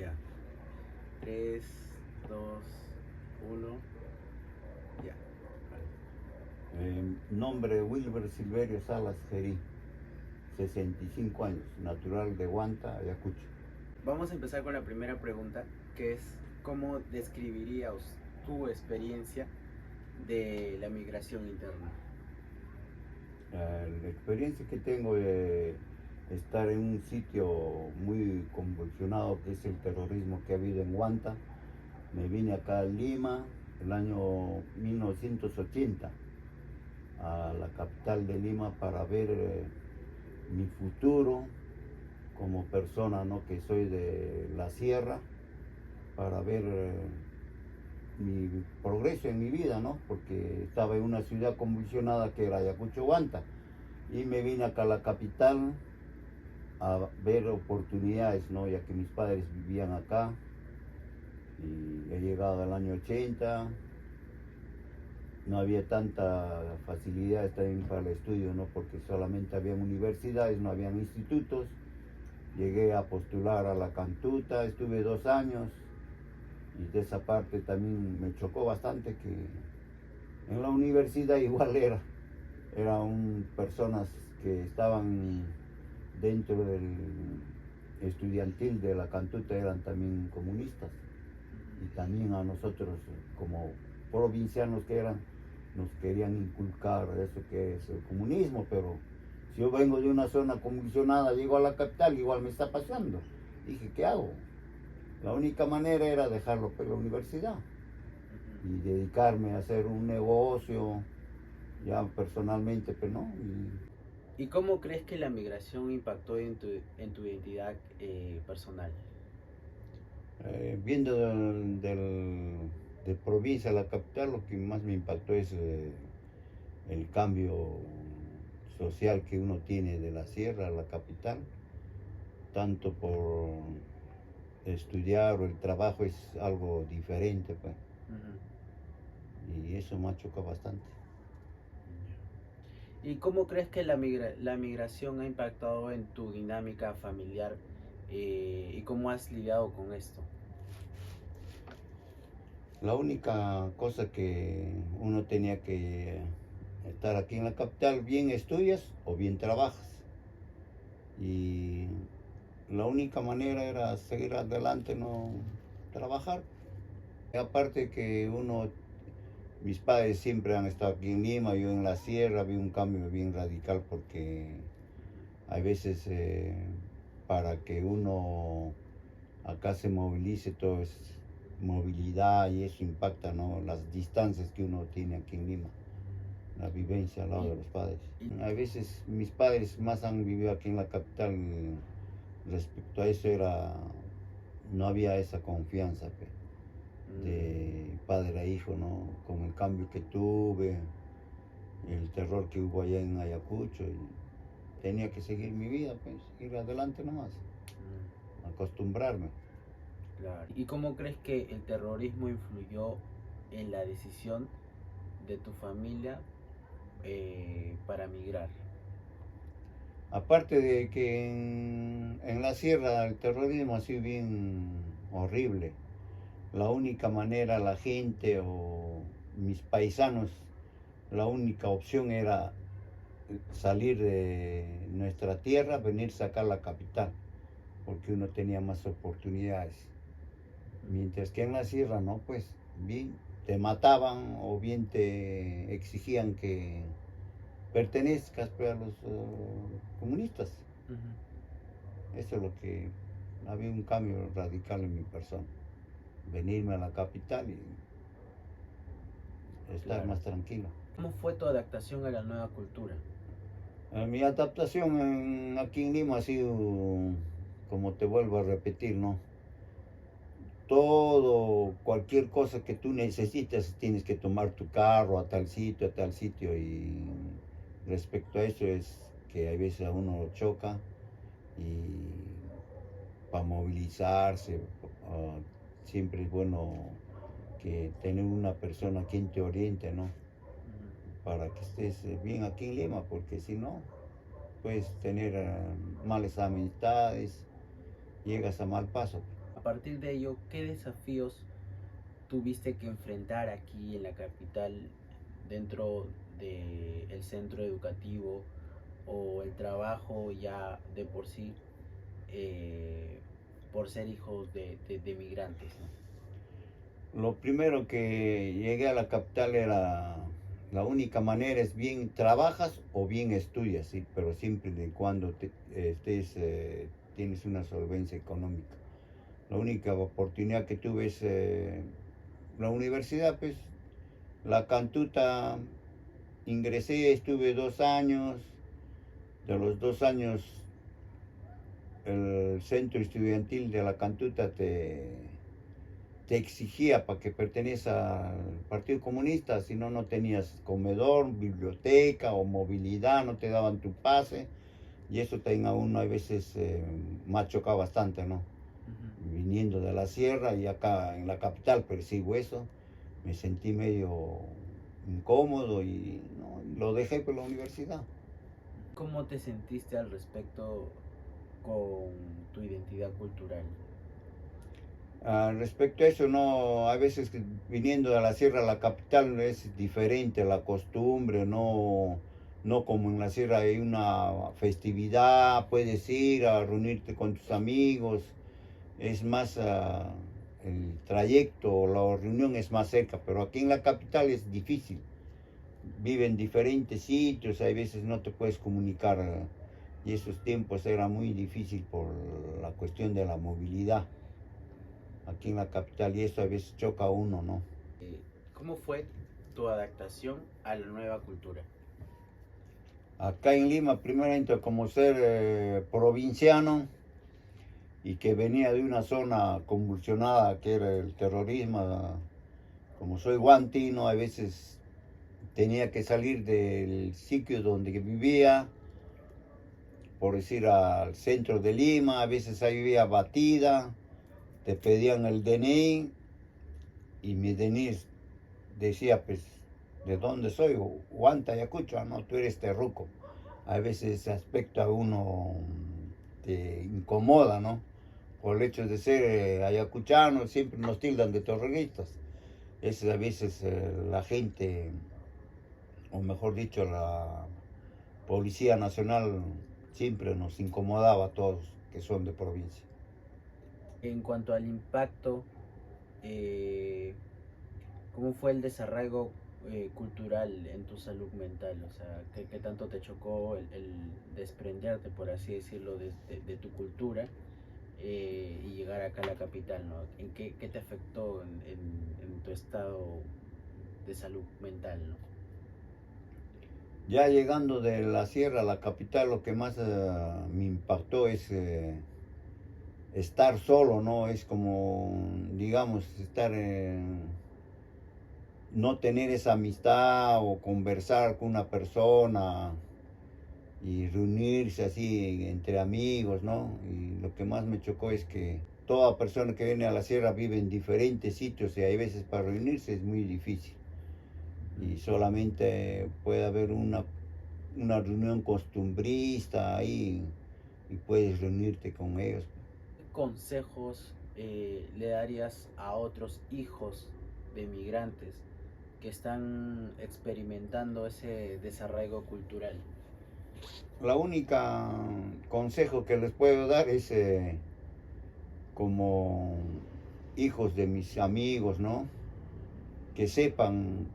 Ya. 3, 2, 1. Ya. Nombre Wilber Silverio Salas Gerí, 65 años, natural de Huanta, Ayacucho. Vamos a empezar con la primera pregunta, que es ¿cómo describirías tu experiencia de la migración interna? La experiencia que tengo de estar en un sitio muy convulsionado, que es el terrorismo que ha habido en Huanta. Me vine acá a Lima el año 1980, a la capital de Lima, para ver mi futuro como persona, ¿no? Que soy de la sierra, para ver mi progreso en mi vida, ¿no? Porque estaba en una ciudad convulsionada que era Ayacucho, Huanta, y me vine acá a la capital a ver oportunidades, ¿no? Ya que mis padres vivían acá, y he llegado al año 80. No había tanta facilidad también para el estudio, ¿no? Porque solamente habían universidades, no habían institutos. Llegué a postular a la Cantuta, estuve 2 años, y de esa parte también me chocó bastante que en la universidad igual eran personas que estaban dentro del estudiantil de la Cantuta, eran también comunistas, y también a nosotros como provincianos que eran, nos querían inculcar eso que es el comunismo. Pero si yo vengo de una zona convulsionada, llego a la capital, igual me está pasando. Dije, ¿qué hago? La única manera era dejarlo por la universidad y dedicarme a hacer un negocio ya personalmente, pero no. ¿Y cómo crees que la migración impactó en tu identidad personal? Viendo de provincia a la capital, lo que más me impactó es el cambio social que uno tiene de la sierra a la capital, tanto por estudiar o el trabajo es algo diferente, pues. Y eso me ha chocado bastante. ¿Y cómo crees que la migración ha impactado en tu dinámica familiar y cómo has lidiado con esto? La única cosa que uno tenía que estar aquí en la capital, bien estudias o bien trabajas. Y la única manera era seguir adelante, no trabajar. Y aparte que mis padres siempre han estado aquí en Lima, yo en la sierra, vi un cambio bien radical, porque hay veces para que uno acá se movilice, todo es movilidad, y eso impacta, ¿no? Las distancias que uno tiene aquí en Lima, la vivencia al lado de los padres. A veces mis padres más han vivido aquí en la capital, respecto a eso no había esa confianza de padre a hijo, ¿no? Con el cambio que tuve, el terror que hubo allá en Ayacucho, y tenía que seguir mi vida, pues, ir adelante nomás, acostumbrarme. Claro. ¿Y cómo crees que el terrorismo influyó en la decisión de tu familia para migrar? Aparte de que en la sierra el terrorismo ha sido bien horrible. La única manera, la gente o mis paisanos, la única opción era salir de nuestra tierra, venirse acá a la capital, porque uno tenía más oportunidades. Mientras que en la sierra no, pues bien te mataban o bien te exigían que pertenezcas, pues, a los comunistas. Eso es lo que había, un cambio radical en mi persona. Venirme a la capital y estar más tranquilo. ¿Cómo fue tu adaptación a la nueva cultura? Mi adaptación aquí en Lima ha sido, como te vuelvo a repetir, ¿no? Todo, cualquier cosa que tú necesites, tienes que tomar tu carro a tal sitio, y respecto a eso es que a veces a uno choca, y para movilizarse, siempre es bueno que tener una persona quien te oriente, ¿no? Para que estés bien aquí en Lima, porque si no, puedes tener malas amistades, llegas a mal paso. partir de ello, ¿qué desafíos tuviste que enfrentar aquí en la capital dentro del centro educativo o el trabajo ya de por sí por ser hijos de migrantes, ¿no? Lo primero que llegué a la capital era, la única manera es bien trabajas o bien estudias, ¿sí? Pero siempre y cuando tienes una solvencia económica. La única oportunidad que tuve es la universidad, pues, la Cantuta, ingresé, estuve 2 años, de los 2 años el centro estudiantil de la Cantuta te exigía para que pertenezcas al Partido Comunista, si no, no tenías comedor, biblioteca o movilidad, no te daban tu pase, y eso también a uno a veces machuca bastante, ¿no? Viniendo de la sierra y acá en la capital percibo eso, me sentí medio incómodo y no, lo dejé por la universidad. ¿Cómo te sentiste al respecto con tu identidad cultural? Respecto a eso, no, a veces viniendo de la sierra a la capital es diferente la costumbre, no, no como en la sierra hay una festividad, puedes ir a reunirte con tus amigos, es más el trayecto, la reunión es más cerca, pero aquí en la capital es difícil, vive en diferentes sitios, hay veces no te puedes comunicar y esos tiempos era muy difícil por la cuestión de la movilidad aquí en la capital y eso a veces choca a uno, ¿no? ¿Cómo fue tu adaptación a la nueva cultura? Acá en Lima, primeramente como ser provinciano y que venía de una zona convulsionada que era el terrorismo, como soy guantino, a veces tenía que salir del sitio donde vivía, por decir al centro de Lima, a veces ahí vivía batida, te pedían el DNI y mi DNI decía, pues, ¿de dónde soy? Huanta, Ayacucho, no, tú eres terruco. A veces ese aspecto a uno te incomoda, ¿no? Por el hecho de ser ayacuchano, siempre nos tildan de terroristas. Es a veces la gente, o mejor dicho, la Policía Nacional siempre nos incomodaba a todos que son de provincia. En cuanto al impacto, eh, ¿cómo fue el desarraigo cultural en tu salud mental? O sea, ¿qué tanto te chocó el desprenderte, por así decirlo, de tu cultura y llegar acá a la capital, ¿no? ¿En qué te afectó en tu estado de salud mental, ¿no? Ya llegando de la sierra a la capital, lo que más me impactó es estar solo, ¿no? Es como, digamos, no tener esa amistad o conversar con una persona y reunirse así entre amigos, ¿no? Y lo que más me chocó es que toda persona que viene a la sierra vive en diferentes sitios y hay veces para reunirse es muy difícil. Y solamente puede haber una reunión costumbrista ahí y puedes reunirte con ellos. ¿Qué consejos le darías a otros hijos de migrantes que están experimentando ese desarraigo cultural? La única consejo que les puedo dar es como hijos de mis amigos, ¿no? Que sepan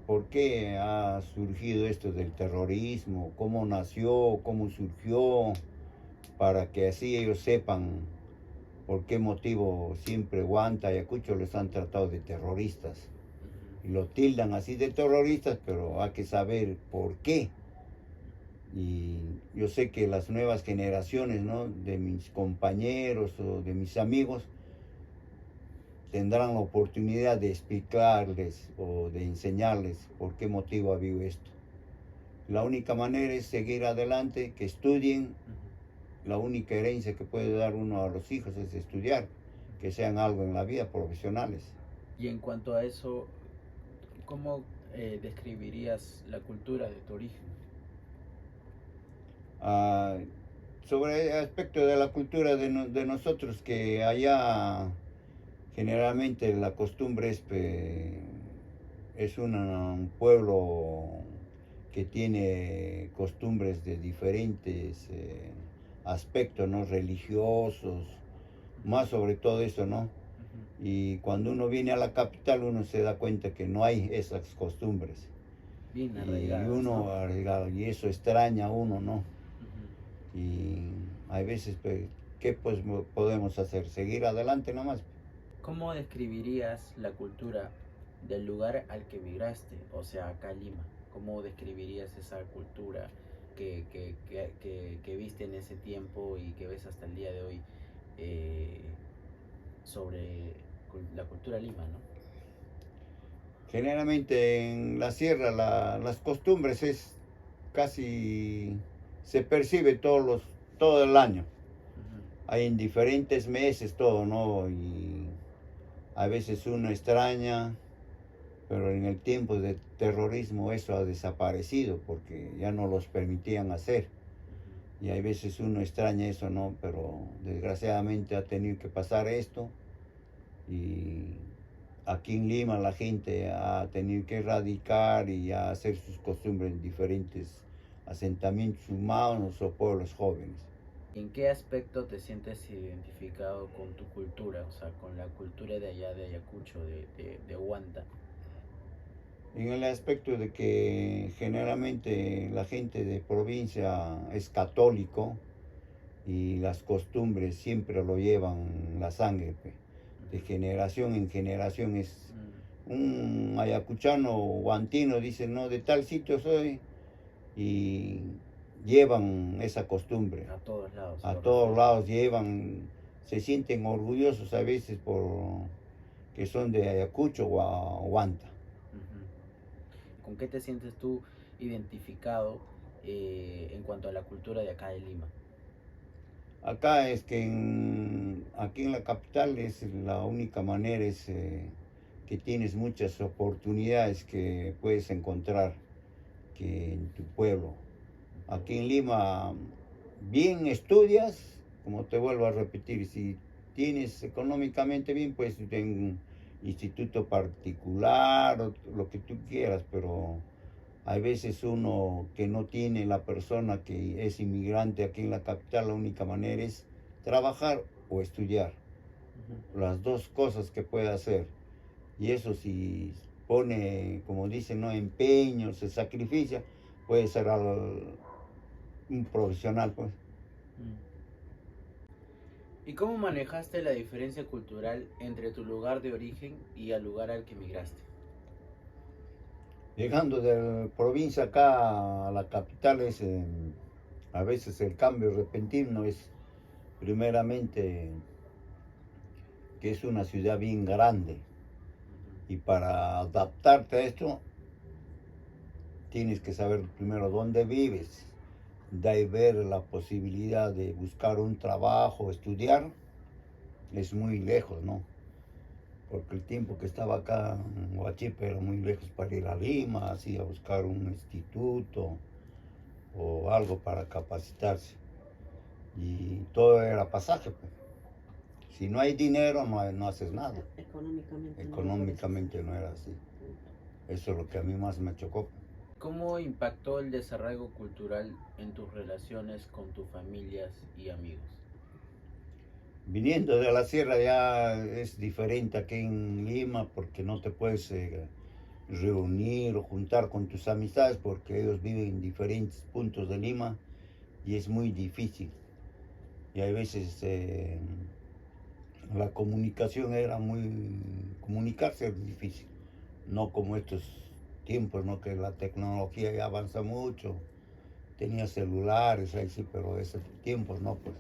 por qué ha surgido esto del terrorismo, cómo nació, cómo surgió, para que así ellos sepan por qué motivo siempre Huanta y Ayacucho les han tratado de terroristas. Y lo tildan así de terroristas, pero hay que saber por qué. Y yo sé que las nuevas generaciones, ¿no? De mis compañeros o de mis amigos tendrán la oportunidad de explicarles o de enseñarles por qué motivo ha habido esto. La única manera es seguir adelante, que estudien. La única herencia que puede dar uno a los hijos es estudiar, que sean algo en la vida, profesionales. Y en cuanto a eso, ¿cómo describirías la cultura de tu origen? Sobre el aspecto de la cultura de nosotros, que allá Generalmente la costumbre es un pueblo que tiene costumbres de diferentes aspectos, ¿no? Religiosos, más sobre todo eso, ¿no? Ujú. Y cuando uno viene a la capital uno se da cuenta que no hay esas costumbres. Bien Y arraigadas, ¿no? y eso extraña a uno, ¿no? Ujú. Y hay veces, ¿qué pues podemos hacer? Seguir adelante nomás. ¿Cómo describirías la cultura del lugar al que migraste, o sea, acá en Lima? ¿Cómo describirías esa cultura que viste en ese tiempo y que ves hasta el día de hoy eh, sobre la cultura Lima, ¿no? Generalmente en la sierra las costumbres es casi, se percibe todo el año. Ujú. Hay en diferentes meses todo, ¿no? Y a veces uno extraña, pero en el tiempo de terrorismo eso ha desaparecido porque ya no los permitían hacer. Ujú. Y hay veces uno extraña eso, ¿no? Pero desgraciadamente ha tenido que pasar esto y aquí en Lima la gente ha tenido que erradicar y hacer sus costumbres en diferentes asentamientos humanos o pueblos jóvenes. ¿En qué aspecto te sientes identificado con tu cultura, o sea, con la cultura de allá de Ayacucho, de Huanta? En el aspecto de que generalmente la gente de provincia es católico y las costumbres siempre lo llevan la sangre, pe. De Ujú. generación en generación es Mm. un ayacuchano o antino, dice, no, de tal sitio soy, y llevan esa costumbre. A todos lados A lo todos reflejan. lados llevan, se sienten orgullosos a veces por que son de Ayacucho o Huanta. Ujú. ¿Con qué te sientes tú identificado en cuanto a la cultura de acá de Lima? Acá es que aquí en la capital es la única manera es que tienes muchas oportunidades que puedes encontrar que en tu pueblo. Aquí en Lima bien estudias, como te vuelvo a repetir, si tienes económicamente bien, pues en instituto particular o lo que tú quieras, pero hay veces uno que no tiene la persona que es inmigrante aquí en la capital, la única manera es trabajar o estudiar. Ujú. Las dos cosas que puede hacer. Y eso si pone, como dicen, ¿no? Empeño, se sacrifica, puede ser un profesional, pues. Mm. ¿Y cómo manejaste la diferencia cultural entre tu lugar de origen y el lugar al que migraste? Llegando de la provincia acá a la capital es, a veces el cambio repentino es primeramente que es una ciudad bien grande y Ujú. para adaptarte a esto tienes que saber primero dónde vives, de ahí ver la posibilidad de buscar un trabajo, estudiar, es muy lejos, ¿no? Porque el tiempo que estaba acá en Huachipe era muy lejos para ir a Lima, así a buscar un instituto o algo para capacitarse. Y todo era pasaje, pues. Si no hay dinero, no haces nada. Económicamente no era así. Eso es lo que a mí más me chocó. ¿Cómo impactó el desarraigo cultural en tus relaciones con tus familias y amigos? Viniendo de la sierra ya es diferente aquí en Lima porque no te puedes reunir o juntar con tus amistades porque ellos viven en diferentes puntos de Lima y es muy difícil. Y hay veces la comunicación era comunicarse es difícil, no como estos tiempos, ¿no? Que la tecnología ya avanza mucho, tenía celulares ahí sí, pero esos tiempos no, pues.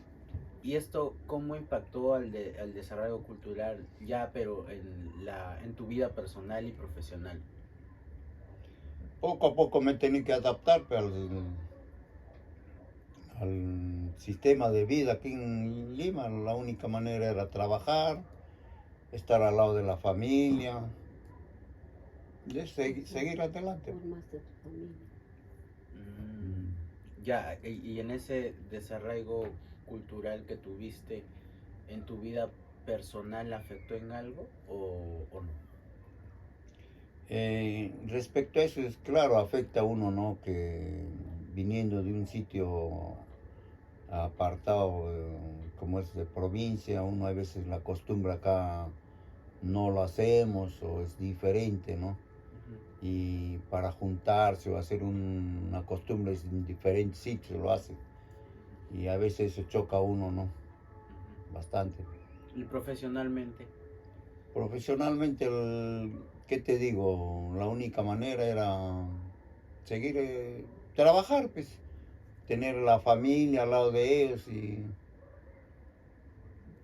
¿Y esto cómo impactó al desarrollo cultural ya, pero en tu vida personal y profesional? Poco a poco me tenía que adaptar pues, al sistema de vida aquí en Lima. La única manera era trabajar, estar al lado de la familia, de seguir adelante. Ya, y en ese desarraigo cultural que tuviste en tu vida personal afectó en algo o no? Respecto a eso, es claro, afecta a uno, ¿no? Que viniendo de un sitio apartado, como es de provincia, uno a veces la costumbre acá no lo hacemos o es diferente, ¿no? Ujú, Y para juntarse o hacer una costumbre en diferentes sitios lo hace. Y a veces eso choca a uno, ¿no? ujú. Bastante. Y profesionalmente. Profesionalmente, ¿qué te digo? La única manera era seguir, trabajar, pues, tener la familia al lado de ellos y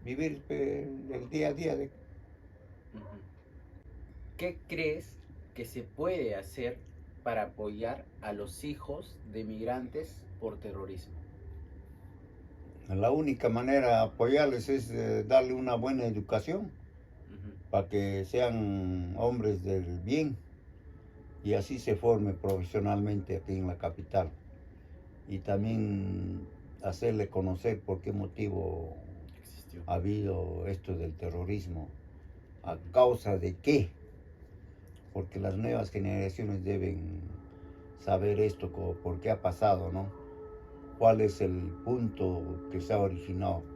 vivir el día a día. Ujú. ¿Qué crees que se puede hacer para apoyar a los hijos de migrantes por terrorismo? La única manera de apoyarles es darle una buena educación Ujú, para que sean hombres del bien y así se forme profesionalmente aquí en la capital. Y también hacerle conocer por qué motivo existió. ha habido esto del terrorismo, a Ujú, causa de qué, porque las nuevas generaciones deben saber esto, por qué ha pasado, ¿no? Cuál es el punto que se ha originado,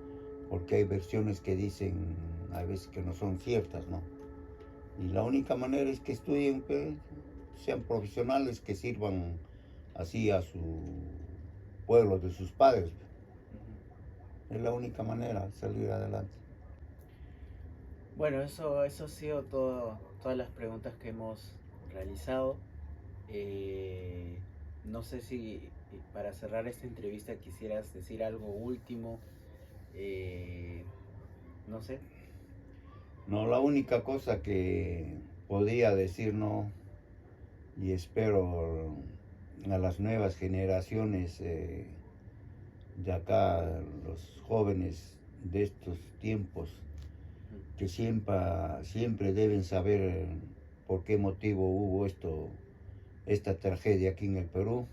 porque hay versiones que dicen a veces que no son ciertas, ¿no? Y la única manera es que estudien, pues, sean profesionales que sirvan así a su pueblo de sus padres. ujú. Es la única manera de salir adelante. Bueno, eso ha sido todo, todas las preguntas que hemos realizado. Eh, no sé si para cerrar esta entrevista quisieras decir algo último. eh, no sé. No, la única cosa que podía decir, no, y espero a las nuevas generaciones de acá, los jóvenes de estos tiempos, Ujú, que siempre deben saber por qué motivo hubo esta tragedia aquí en el Perú,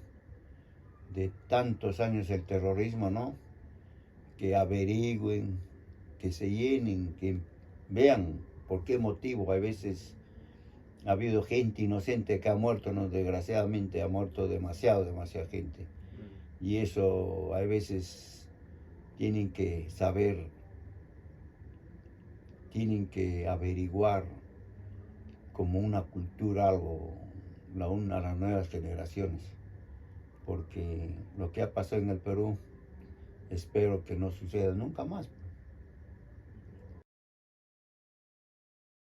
de tantos años el terrorismo, ¿no? Que averigüen, que se llenen, que vean por qué motivo a veces ha habido gente inocente que ha muerto, ¿no? Desgraciadamente ha muerto demasiada gente. ujú. Y eso a veces tienen que saber, tienen que averiguar como una cultura algo, a las nuevas generaciones. Porque lo que ha pasado en el Perú, espero que no suceda nunca más.